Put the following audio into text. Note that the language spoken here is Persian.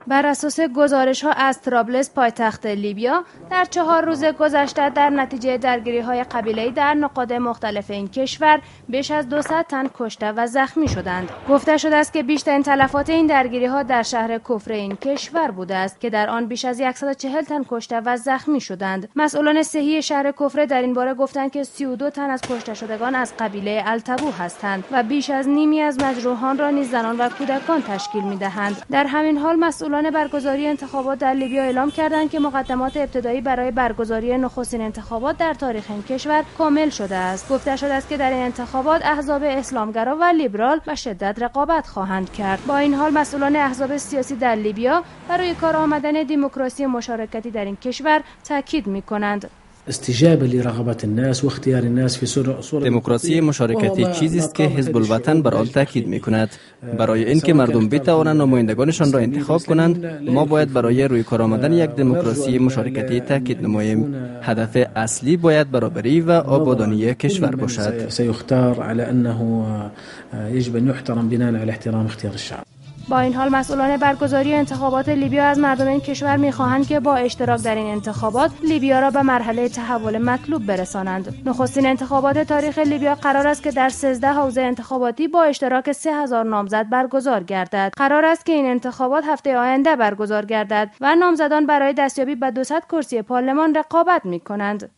بر اساس گزارش‌ها از طرابلس پایتخت لیبیا در 4 روز گذشته در نتیجه درگیری‌های قبیله‌ای در نقاط مختلف این کشور بیش از 200 تن کشته و زخمی شدند. گفته شده است که بیشترین تلفات این درگیری‌ها در شهر کفر این کشور بوده است که در آن بیش از 140 تن کشته و زخمی شدند. مسئولان صحی شهر کفر در این باره گفتند که 32 تن از کشته شدگان از قبیله التبو هستند و بیش از نیمی از مجروحان را نیز زنان و کودکان تشکیل می‌دهند. در همین حال مسئولان برگزاری انتخابات در لیبیا اعلام کردند که مقدمات ابتدایی برای برگزاری نخستین انتخابات در تاریخ این کشور کامل شده است. گفته شده است که در این انتخابات احزاب اسلامگرا و لیبرال به شدت رقابت خواهند کرد. با این حال مسئولان احزاب سیاسی در لیبیا برای کار آمدن دموکراسی مشارکتی در این کشور تاکید می‌کنند. استجابه لرغبات الناس و اختیار الناس فی صورت دموکراسی مشارکتی چیزی است که حزب الوطن بر آن تاکید می‌کند. برای اینکه مردم بتوانند نمایندگانشان را انتخاب کنند، ما باید برای روی کار آمدن یک دموکراسی مشارکتی تاکید نماییم. هدف اصلی باید برابری و آبادانی کشور باشد. سيختار على انه يجب ان يحترم بناء على احترام اختیار الشعب. با این حال مسئولان برگزاری انتخابات لیبیا از مردم این کشور می‌خواهند که با اشتراک در این انتخابات لیبیا را به مرحله تحول مطلوب برسانند. نخستین انتخابات تاریخ لیبیا قرار است که در 13 حوزه انتخاباتی با اشتراک 3000 نامزد برگزار گردد. قرار است که این انتخابات هفته آینده برگزار گردد و نامزدان برای دستیابی به 200 کرسی پارلمان رقابت می‌کنند.